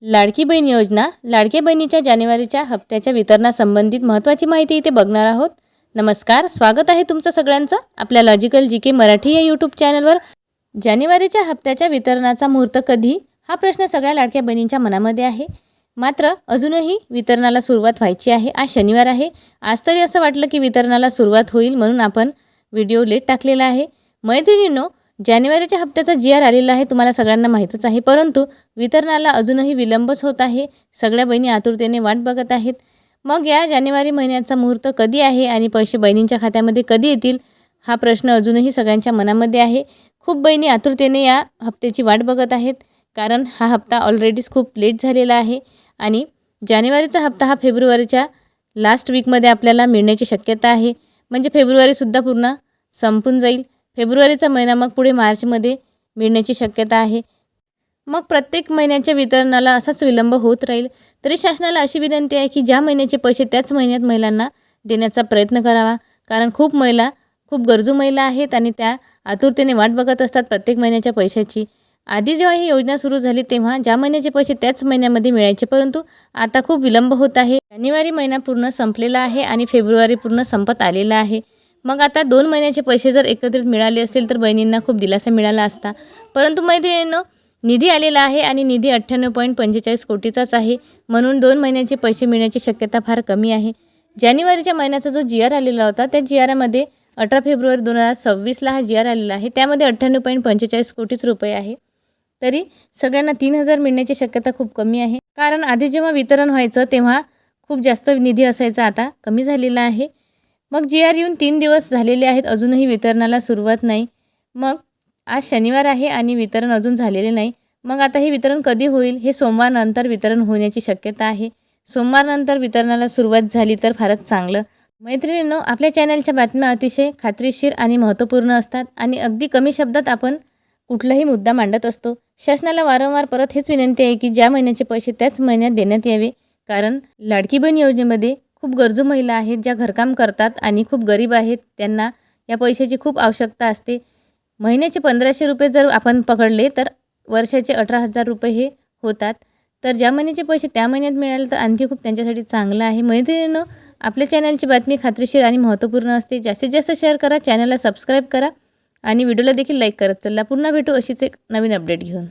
लाडकी बहीण योजना, लाडक्या बहिणीच्या जानेवारीच्या हप्त्याच्या वितरणासंबंधित महत्त्वाची माहिती इथे बघणार आहोत. नमस्कार, स्वागत आहे तुमचं सगळ्यांचं आपल्या लॉजिकल जीके मराठी या यूट्यूब चॅनलवर. जानेवारीच्या हप्त्याच्या वितरणाचा मुहूर्त कधी, हा प्रश्न सगळ्या लाडक्या बहिणींच्या मनामध्ये आहे. मात्र अजूनही वितरणाला सुरुवात व्हायची आहे. आज शनिवार आहे. आज तरी असं वाटलं की वितरणाला सुरुवात होईल म्हणून आपण व्हिडिओ लेट टाकलेला आहे. मैत्रिणींनो, जानेवारीच्या हप्त्याचा जी.आर. आलेला आहे, तुम्हाला सगळ्यांना माहीतच आहे. परंतु वितरणाला अजूनही विलंबच होत आहे. सगळ्या बहिणी आतुरतेने वाट बघत आहेत. मग या जानेवारी महिन्याचा मुहूर्त कधी आहे आणि पैसे बहिणींच्या खात्यामध्ये कधी येतील, हा प्रश्न अजूनही सगळ्यांच्या मनामध्ये आहे. खूप बहिणी आतुरतेने या हप्त्याची वाट बघत आहेत, कारण हा हप्ता ऑलरेडीच खूप लेट झालेला आहे आणि जानेवारीचा हप्ता हा फेब्रुवारीच्या लास्ट वीकमध्ये आपल्याला मिळण्याची शक्यता आहे. म्हणजे फेब्रुवारीसुद्धा पूर्ण संपून जाईल. फेब्रुवारीचा महिना मग पुढे मार्चमध्ये मिळण्याची शक्यता आहे. मग प्रत्येक महिन्याच्या वितरणाला असाच विलंब होत राहील. तरी शासनाला अशी विनंती आहे की ज्या महिन्याचे पैसे त्याच महिन्यात महिलांना देण्याचा प्रयत्न करावा. कारण खूप गरजू महिला आहेत आणि त्या आतुरतेने वाट बघत असतात प्रत्येक महिन्याच्या पैशाची. आधी जेव्हा ही योजना सुरू झाली तेव्हा ज्या महिन्याचे पैसे त्याच महिन्यामध्ये मिळायचे, परंतु आता खूप विलंब होत आहे. जानेवारी महिना पूर्ण संपलेला आहे आणि फेब्रुवारी पूर्ण संपत आलेला आहे. मग आता 2 महिन्याचे पैसे जर एकत्रित मिळाले असतील तर बहिणींना खूप दिलासा मिळाला असता. परंतु मैत्रिणींनो, निधी आलेला आहे आणि निधी 98.45 कोटीचाच आहे. म्हणून 2 महिन्याचे पैसे मिळण्याची शक्यता फार कमी आहे. जानेवारीच्या महिन्याचा जो जी.आर. आलेला होता, त्या जी.आरमध्ये 18 फेब्रुवारी 2026ला हा जी.आर. आलेला आहे. त्यामध्ये 98.45 कोटीच रुपये आहे. तरी सगळ्यांना 3,000 मिळण्याची शक्यता खूप कमी आहे. कारण आधी जेव्हा वितरण व्हायचं तेव्हा खूप जास्त निधी असायचा, आता कमी झालेला आहे. मग जी.आर. येऊन 3 दिवस झालेले आहेत, अजूनही वितरणाला सुरुवात नाही. मग आज शनिवार आहे आणि वितरण अजून झालेले नाही. मग आता हे वितरण कधी होईल, हे सोमवारनंतर वितरण होण्याची शक्यता आहे. सोमवारनंतर वितरणाला सुरुवात झाली तर फारच चांगलं. मैत्रिणींनो, आपल्या चॅनलच्या बातम्या अतिशय खात्रीशीर आणि महत्त्वपूर्ण असतात आणि अगदी कमी शब्दात आपण कुठलाही मुद्दा मांडत असतो. शासनाला वारंवार परत हेच विनंती आहे की ज्या महिन्याचे पैसे त्याच महिन्यात देण्यात यावे. कारण लाडकी बहीण योजनेमध्ये खूप गरजू महिला आहेत, ज्या घरकाम करतात आणि खूप गरीब आहेत. त्यांना या पैशाची खूप आवश्यकता असते. महिन्याचे 1,500 रुपये जर आपण पकडले तर वर्षाचे 18,000 रुपये हे होतात. तर ज्या महिन्याचे पैसे त्या महिन्यात मिळाले तर आणखी खूप त्यांच्यासाठी चांगलं आहे. मैत्रिणींनो, आपल्या चॅनलची बातमी खात्रीशीर आणि महत्त्वपूर्ण असते. जास्तीत जास्त शेअर करा, चॅनलला सबस्क्राईब करा आणि व्हिडिओला देखील लाईक करत चला. पुन्हा भेटू अशीच एक नवीन अपडेट घेऊन.